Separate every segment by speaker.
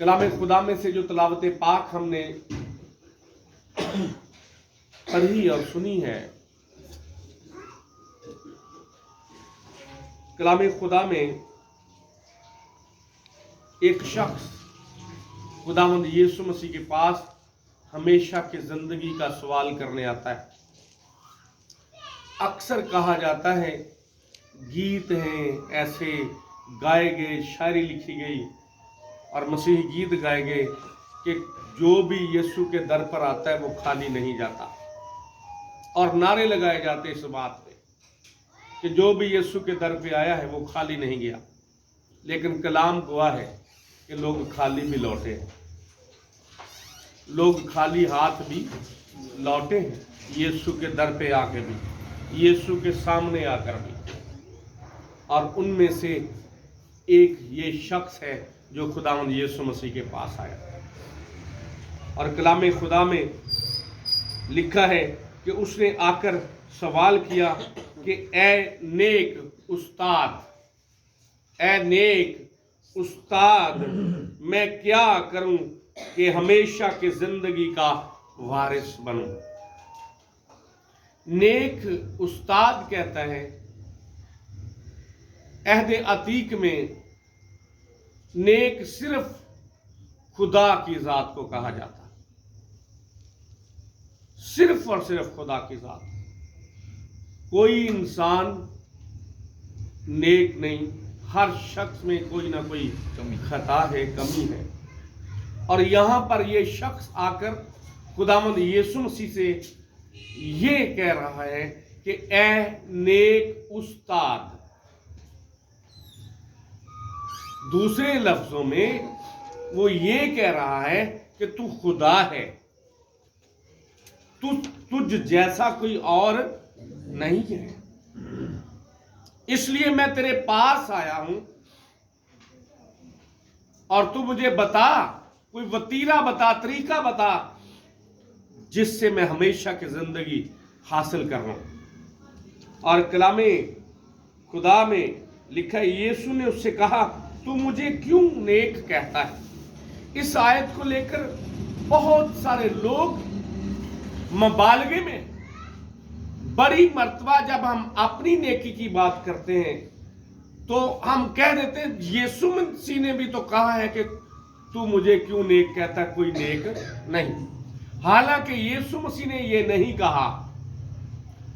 Speaker 1: کلام خدا میں سے جو تلاوت پاک ہم نے پڑھی اور سنی ہے، کلام خدا میں ایک شخص خداوند یسوع مسیح کے پاس ہمیشہ کی زندگی کا سوال کرنے آتا ہے۔ اکثر کہا جاتا ہے، گیت ہیں ایسے گائے گئے، شاعری لکھی گئی اور مسیحی گیت گائے گئے کہ جو بھی یسوع کے در پر آتا ہے وہ خالی نہیں جاتا، اور نعرے لگائے جاتے اس بات پہ کہ جو بھی یسوع کے در پہ آیا ہے وہ خالی نہیں گیا۔ لیکن کلام گواہ ہے کہ لوگ خالی بھی لوٹے ہیں، لوگ خالی ہاتھ بھی لوٹے ہیں، یسوع کے در پہ آ کے بھی، یسوع کے سامنے آ کر بھی۔ اور ان میں سے ایک یہ شخص ہے جو خداوند یسوع مسیح کے پاس آیا، اور کلام خدا میں لکھا ہے کہ اس نے آ کر سوال کیا کہ اے نیک استاد، اے نیک استاد، میں کیا کروں کہ ہمیشہ کی زندگی کا وارث بنوں۔ نیک استاد کہتا ہے، عہد عتیق میں نیک صرف خدا کی ذات کو کہا جاتا، صرف اور صرف خدا کی ذات۔ کوئی انسان نیک نہیں، ہر شخص میں کوئی نہ کوئی خطا ہے، کمی ہے۔ اور یہاں پر یہ شخص آ کر خداوند یسوع مسیح سے یہ کہہ رہا ہے کہ اے نیک استاد۔ دوسرے لفظوں میں وہ یہ کہہ رہا ہے کہ تو خدا ہے، تجھ جیسا کوئی اور نہیں ہے، اس لیے میں تیرے پاس آیا ہوں، اور تو مجھے بتا، کوئی وتیرہ بتا، طریقہ بتا جس سے میں ہمیشہ کی زندگی حاصل کر رہا ہوں۔ اور کلام خدا میں لکھا ہے، یسوع نے اس سے کہا، تو مجھے کیوں نیک کہتا ہے؟ اس آیت کو لے کر بہت سارے لوگ مبالغے میں، بڑی مرتبہ جب ہم اپنی نیکی کی بات کرتے ہیں تو ہم کہہ دیتے ہیں یسوع مسیح نے بھی تو کہا ہے کہ تو مجھے کیوں نیک کہتا ہے، کوئی نیک نہیں۔ حالانکہ یسوع مسیح نے یہ نہیں کہا،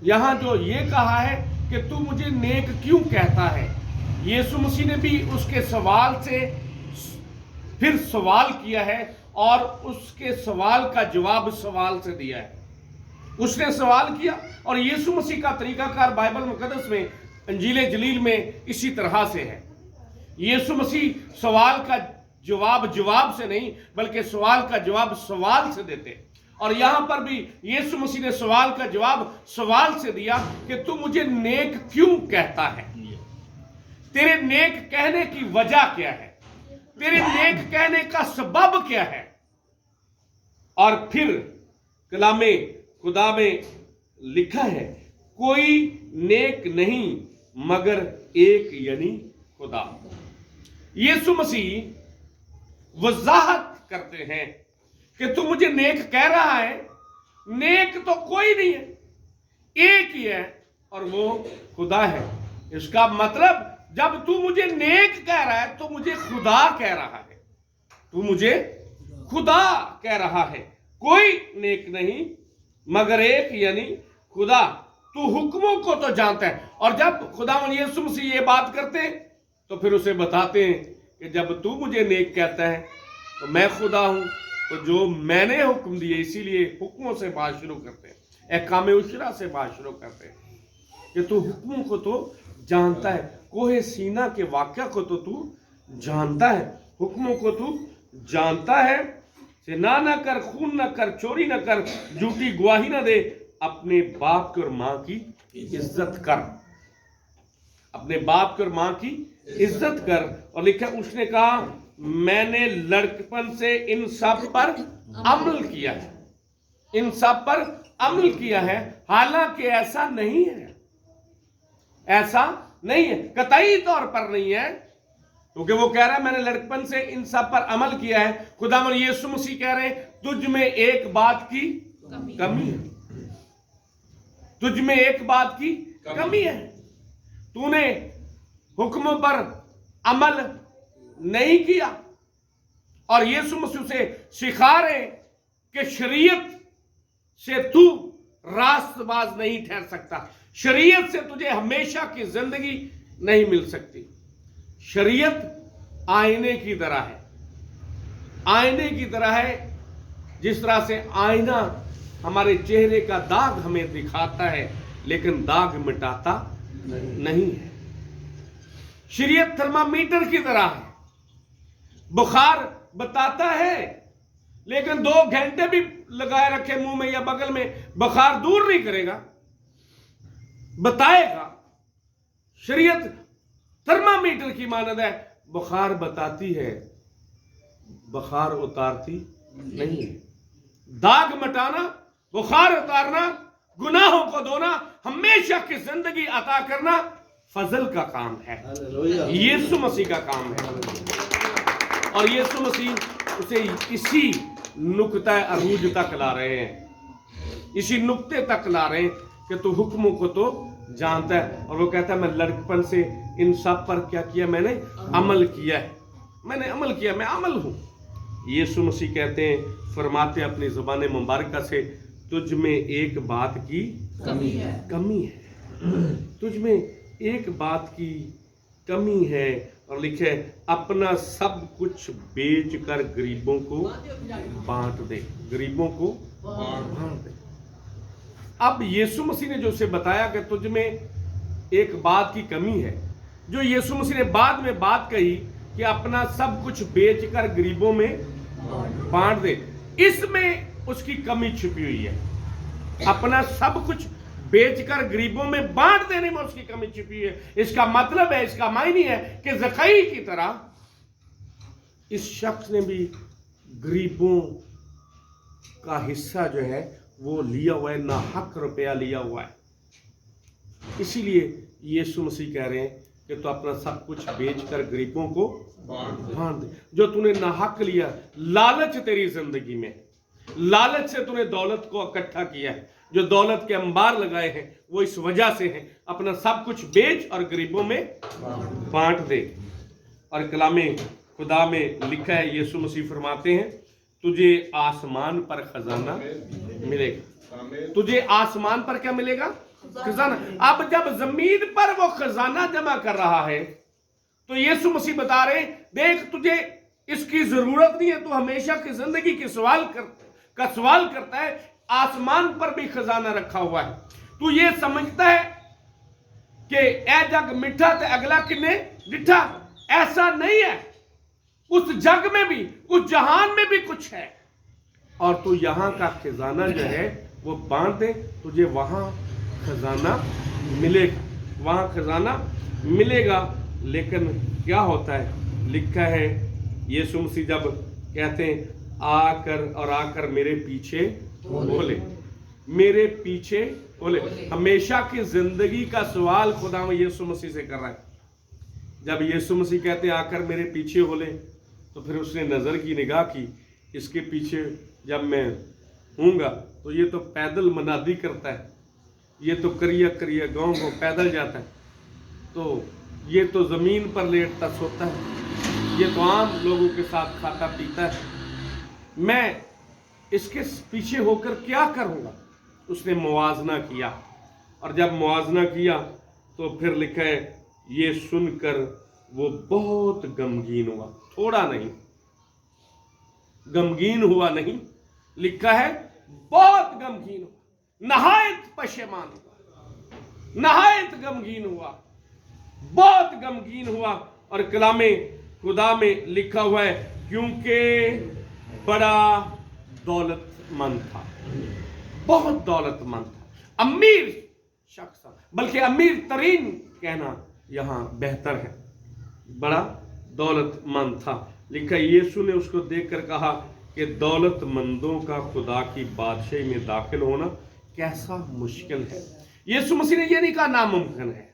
Speaker 1: یہاں جو یہ کہا ہے کہ تو مجھے نیک کیوں کہتا ہے، یسوع مسیح نے بھی اس کے سوال سے پھر سوال کیا ہے، اور اس کے سوال کا جواب سوال سے دیا ہے۔ اس نے سوال کیا، اور یسوع مسیح کا طریقہ کار بائبل مقدس میں، انجیل جلیل میں اسی طرح سے ہے۔ یسوع مسیح سوال کا جواب سے نہیں بلکہ سوال کا جواب سوال سے دیتے، اور یہاں پر بھی یسوع مسیح نے سوال کا جواب سوال سے دیا کہ تو مجھے نیک کیوں کہتا ہے، تیرے نیک کہنے کی وجہ کیا ہے، تیرے نیک کہنے کا سبب کیا ہے۔ اور پھر کلام خدا میں لکھا ہے، کوئی نیک نہیں مگر ایک یعنی خدا۔ یسوع مسیح وضاحت کرتے ہیں کہ تو مجھے نیک کہہ رہا ہے، نیک تو کوئی نہیں ہے، ایک ہی ہے اور وہ خدا ہے۔ اس کا مطلب جب تو مجھے نیک کہہ رہا ہے تو مجھے خدا کہہ رہا ہے، تو مجھے خدا کہہ رہا ہے، کوئی نیک نہیں مگر ایک یعنی خدا۔ تو حکموں کو تو جانتا ہے، اور جب خداوند یسوع مسیح یہ بات کرتے ہیں تو پھر اسے بتاتے ہیں کہ جب تو مجھے نیک کہتا ہے تو میں خدا ہوں، تو جو میں نے حکم دیے، اسی لیے حکموں سے بات شروع کرتے ہیں، احکام عشرہ سے بات شروع کرتے ہیں کہ تو حکموں کو تو جانتا ہے، کوہ سینا کے واقعہ کو تو جانتا ہے، حکموں کو تو جانتا ہے، زنا نہ کر، خون نہ کر، چوری نہ کر، جھوٹی گواہی نہ دے، اپنے باپ کی اور ماں کی عزت کر، اپنے باپ کی اور ماں کی عزت کر۔ اور لکھا، اس نے کہا میں نے لڑکپن سے ان سب پر عمل کیا ہے، ان سب پر عمل کیا ہے۔ حالانکہ ایسا نہیں ہے، ایسا نہیں ہے، قطعی طور پر نہیں ہے کیونکہ وہ کہہ رہا ہے میں نے لڑکپن سے ان سب پر عمل کیا ہے. خداوند یسوع مسیح کہہ رہے ہیں تجھ میں ایک بات کی کمی ہے. تجھ میں ایک بات کی کمی ہے. تو نے حکم پر عمل نہیں کیا. اور یسوع مسیح سے سکھا رہے ہیں کہ شریعت سے تو راست باز نہیں ٹھہر سکتا. شریعت سے تجھے ہمیشہ کی زندگی نہیں مل سکتی. شریعت آئینے کی طرح ہے. آئینے کی طرح ہے. جس طرح سے آئینہ ہمارے چہرے کا داغ ہمیں دکھاتا ہے لیکن داغ مٹاتا نہیں ہے. شریعت تھرمامیٹر کی طرح ہے. بخار بتاتا ہے لیکن 2 گھنٹے بھی لگائے رکھے منہ میں یا بغل میں بخار دور نہیں کرے گا، بتائے گا. شریعت تھرمامیٹر کی مانند ہے. بخار بتاتی ہے، بخار اتارتی نہیں ہے. داغ مٹانا، بخار اتارنا، گناہوں کو دھونا، ہمیشہ کی زندگی عطا کرنا فضل کا کام ہے. یسوع مسیح کا کام ہے. اور یسوع مسیح اسے اسی نقطہ عروج تک لا رہے ہیں. اسی نقطے تک لا رہے ہیں کہ تو حکموں کو تو جانتا ہے. اور وہ کہتا ہے میں لڑکپن سے ان سب پر کیا کیا؟ میں نے عمل کیا ہے. میں نے عمل کیا، میں عمل ہوں. یسوع مسیح کہتے ہیں، فرماتے ہیں اپنی زبان مبارکہ سے تجھ میں ایک بات کی کمی ہے. تجھ میں ایک بات کی کمی ہے. اور لکھے اپنا سب کچھ بیچ کر غریبوں کو بانٹ دے. غریبوں کو بانٹ دے. اب یسوع مسیح نے جو اسے بتایا کہ تجھ میں ایک بات کی کمی ہے، جو یسوع مسیح نے بعد میں بات کہی کہ اپنا سب کچھ بیچ کر غریبوں میں بانٹ دے، اس میں اس کی کمی چھپی ہوئی ہے. اپنا سب کچھ بیچ کر غریبوں میں بانٹ دینے میں اس کی کمی چھپی ہے. اس کا مطلب ہے، اس کا معنی ہے کہ زکئی کی طرح اس شخص نے بھی غریبوں کا حصہ جو ہے وہ لیا ہوا ہے، ناحق روپیہ لیا ہوا ہے. اسی لیے یسوع مسیح کہہ رہے ہیں کہ تو اپنا سب کچھ بیچ کر غریبوں کو بانٹ دے. جو تو نے ناحق لیا، لالچ تیری زندگی میں، لالچ سے تو نے دولت کو اکٹھا کیا ہے، جو دولت کے انبار لگائے ہیں وہ اس وجہ سے ہیں. اپنا سب کچھ بیچ اور غریبوں میں بانٹ دے. اور کلام خدا میں لکھا ہے، یسوع مسیح فرماتے ہیں تجھے آسمان پر خزانہ ملے گا. تجھے آسمان پر کیا ملے گا؟ خزانہ. اب جب زمین پر وہ خزانہ جمع کر رہا ہے تو یسوع مسیح بتا رہے ہیں دیکھ تجھے اس کی ضرورت نہیں ہے، تو ہمیشہ کی زندگی کی سوال کرتا ہے. آسمان پر بھی خزانہ رکھا ہوا ہے. تو یہ سمجھتا ہے کہ اے جگ مٹھا تے اگلا کنے ڈٹھا. ایسا نہیں ہے. اس جگ میں بھی، اس جہان میں بھی کچھ ہے. اور تو یہاں کا خزانہ جو ہے وہ بانٹ دے، تجھے وہاں خزانہ ملے گا. وہاں خزانہ ملے گا. لیکن کیا ہوتا ہے؟ لکھا ہے یسوع مسیح جب کہتے ہیں آ کر میرے پیچھے بولے، میرے پیچھے بولے. ہمیشہ کی زندگی کا سوال خدا یسوع مسیح سے کر رہا ہے. جب یسوع مسیح کہتے ہیں آ کر میرے پیچھے بولے تو پھر اس نے نظر کی نگاہ کی. اس کے پیچھے جب میں ہوں گا تو یہ تو پیدل منادی کرتا ہے، یہ تو کریا گاؤں کو پیدل جاتا ہے، تو یہ تو زمین پر لیٹتا سوتا ہے، یہ تو عام لوگوں کے ساتھ کھاتا پیتا ہے. میں اس کے پیچھے ہو کر کیا کروں گا؟ اس نے موازنہ کیا. اور جب موازنہ کیا تو پھر لکھا ہے یہ سن کر وہ بہت غمگین ہوا. تھوڑا نہیں، غمگین ہوا نہیں، لکھا ہے بہت غمگین ہوا، نہایت پشیمان ہوا، نہایت غمگین ہوا، بہت غمگین ہوا. اور کلام خدا میں لکھا ہوا ہے کیونکہ بڑا دولت مند تھا، بہت دولت مند تھا، امیر شخص تھا. بلکہ امیر ترین کہنا یہاں بہتر ہے. بڑا دولت مند تھا. لکھا یسوع نے اس کو دیکھ کر کہا کہ دولت مندوں کا خدا کی بادشاہی میں داخل ہونا کیسا مشکل ہے. یسوع مسیح نے یہ نہیں کہا ناممکن ہے.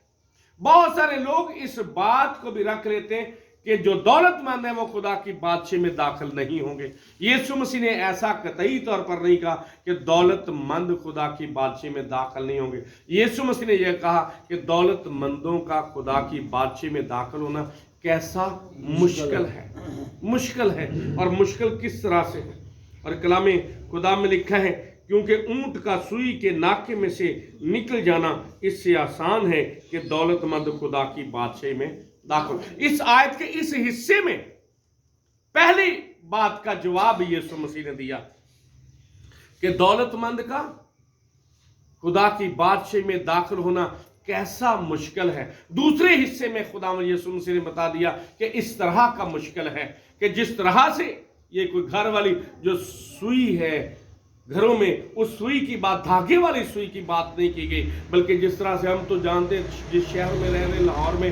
Speaker 1: بہت سارے لوگ اس بات کو بھی رکھ لیتے ہیں کہ جو دولت مند ہے وہ خدا کی بادشاہی میں داخل نہیں ہوں گے۔ یسوع مسیح نے ایسا قطعی طور پر نہیں کہا کہ دولت مند خدا کی بادشاہی میں داخل نہیں ہوں گے۔ یسوع مسیح نے یہ کہا کہ دولت مندوں کا خدا کی بادشاہی میں داخل ہونا کیسا مشکل ہے، اور مشکل کس طرح سے ہے۔ اور کلام خدا میں لکھا ہے کیونکہ اونٹ کا سوئی کے ناکے میں سے نکل جانا اس سے آسان ہے کہ دولت مند خدا کی بادشاہی میں داخل۔ اس آیت کے اس حصے میں پہلی بات کا جواب یسوع مسیح نے دیا کہ دولت مند کا خدا کی بادشاہی میں داخل ہونا کیسا مشکل ہے۔ دوسرے حصے میں خدا یسوع مسیح نے بتا دیا کہ اس طرح کا مشکل ہے کہ جس طرح سے یہ کوئی گھر والی جو سوئی ہے گھروں میں، اس سوئی کی بات، دھاگے والی سوئی کی بات نہیں کی گئی، بلکہ جس طرح سے ہم تو جانتے ہیں جس شہر میں رہ رہے لاہور میں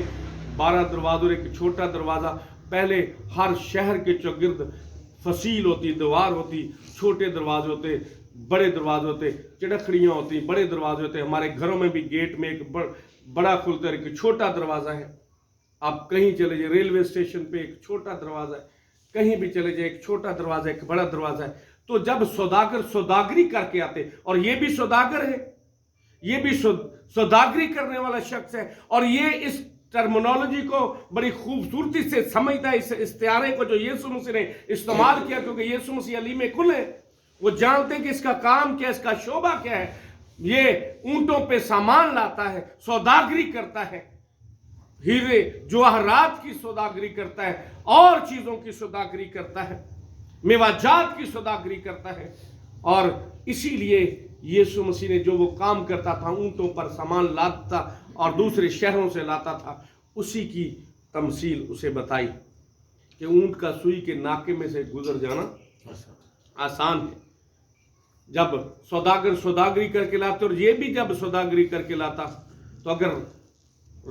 Speaker 1: 12 دروازوں ایک چھوٹا دروازہ، پہلے ہر شہر کے چوگرد فصیل ہوتی، دیوار ہوتی، چھوٹے دروازے ہوتے، بڑے دروازے ہوتے، چڑکڑیاں ہوتی، بڑے دروازے ہوتے۔ ہمارے گھروں میں بھی گیٹ میں ایک بڑا کھلتا ہے، ایک چھوٹا دروازہ ہے۔ آپ کہیں چلے جائیں، ریلوے اسٹیشن پہ ایک چھوٹا دروازہ ہے، کہیں بھی چلے جائیں ایک چھوٹا دروازہ ایک بڑا دروازہ ہے۔ تو جب سوداگر سوداگری کر کے آتے، اور یہ بھی سوداگر ہے، یہ بھی سوداگری کرنے والا شخص ہے، اور یہ اس ٹرمنالوجی کو بڑی خوبصورتی سے سمجھتا ہے، اس استعارے کو جو یسوع مسیح نے استعمال کیا، کیونکہ یسوع مسیح علیم کل ہے، وہ جانتے ہیں کہ اس کا کام کیا ہے، اس کا شعبہ کیا ہے۔ یہ اونٹوں پہ سامان لاتا ہے، سوداگری کرتا ہے، ہیرے جواہرات کی سوداگری کرتا ہے، اور چیزوں کی سوداگری کرتا ہے، میوہ جات کی سوداگری کرتا ہے۔ اور اسی لیے یسوع مسیح نے جو وہ کام کرتا تھا، اونٹوں پر سامان لاتا اور دوسرے شہروں سے لاتا تھا، اسی کی تمثیل اسے بتائی کہ اونٹ کا سوئی کے ناکے میں سے گزر جانا آسان ہے۔ جب سوداگر سوداگری کر کے لاتے، اور یہ بھی جب سوداگری کر کے لاتا، تو اگر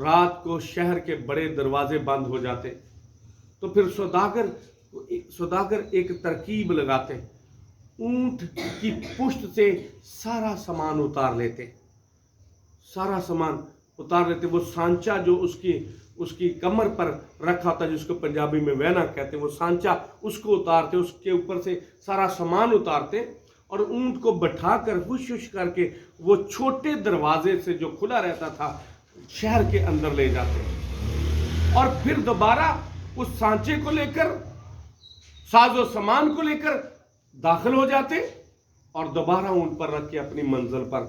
Speaker 1: رات کو شہر کے بڑے دروازے بند ہو جاتے تو پھر سوداگر ایک ترکیب لگاتے، اونٹ کی پشت سے سارا سامان اتار لیتے، وہ سانچا جو اس کی کمر پر رکھا تھا، جس کو پنجابی میں وینا کہتے ہیں، وہ سانچا اس کو اتارتے، اس کے اوپر سے سارا سامان اتارتے، اور اونٹ کو بٹھا کر ہوش ہوش کر کے وہ چھوٹے دروازے سے جو کھلا رہتا تھا شہر کے اندر لے جاتے، اور پھر دوبارہ اس سانچے کو لے کر، ساز و سامان کو لے کر داخل ہو جاتے، اور دوبارہ اونٹ پر رکھ کے اپنی منزل پر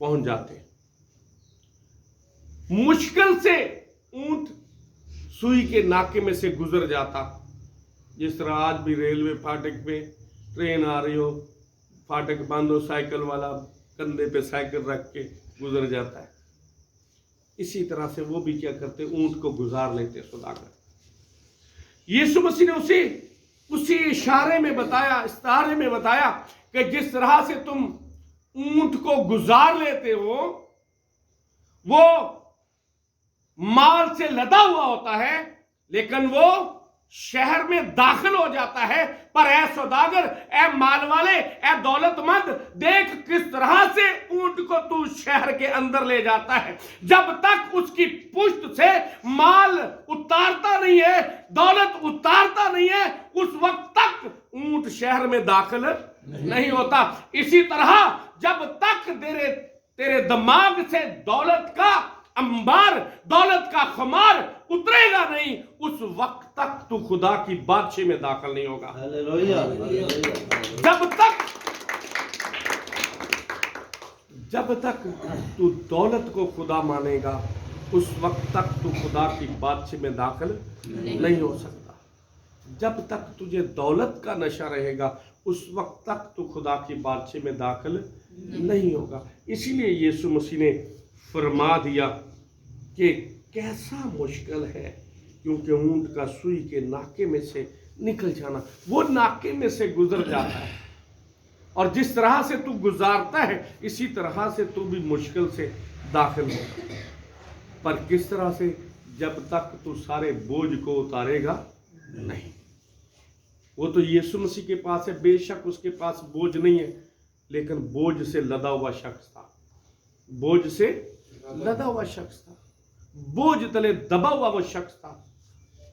Speaker 1: پہنچ جاتے۔ مشکل سے اونٹ سوئی کے ناکے میں سے گزر جاتا، جس طرح آج بھی ریلوے پھاٹک پہ ٹرین آ رہی ہو، پھاٹک بند ہو، سائیکل والا کندھے پہ سائیکل رکھ کے گزر جاتا ہے، اسی طرح سے وہ بھی کیا کرتے، اونٹ کو گزار لیتے سوداگر۔ یسوع مسیح نے اسی اشارے میں بتایا، استعارے میں بتایا کہ جس طرح سے تم اونٹ کو گزار لیتے ہو، وہ مال سے لدا ہوا ہوتا ہے، لیکن وہ شہر میں داخل ہو جاتا ہے، پر اے سوداگر، اے مال والے، اے دولت مند، دیکھ کس طرح سے اونٹ کو تو شہر کے اندر لے جاتا ہے۔ جب تک اس کی پشت سے مال اتارتا نہیں ہے، دولت اتارتا نہیں ہے، اس وقت تک اونٹ شہر میں داخل نہیں ہوتا۔ اسی طرح جب تک تیرے دماغ سے دولت کا انبار، دولت کا خمار اترے گا نہیں، اس وقت تک تو خدا کی بادشاہی میں داخل نہیں ہوگا۔ جب تک تو دولت کو خدا مانے گا، اس وقت تک تو خدا کی بادشاہی میں داخل نہیں ہو سکتا۔ جب تک تجھے دولت کا نشہ رہے گا، اس وقت تک تو خدا کی بادشاہی میں داخل نہیں ہوگا۔ اسی لیے یسوع مسیح نے فرما دیا کہ کیسا مشکل ہے، کیونکہ اونٹ کا سوئی کے ناکے میں سے نکل جانا، وہ ناکے میں سے گزر جاتا ہے، اور جس طرح سے تو گزارتا ہے، اسی طرح سے تو بھی مشکل سے داخل ہوگا۔ پر کس طرح سے؟ جب تک تو سارے بوجھ کو اتارے گا نہیں۔ وہ تو یسوع مسیح کے پاس ہے، بے شک اس کے پاس بوجھ نہیں ہے، لیکن بوجھ سے لدا ہوا شخص تھا، بوجھ سے لدا ہوا شخص تھا، بوجھ تلے دبا ہوا وہ شخص تھا۔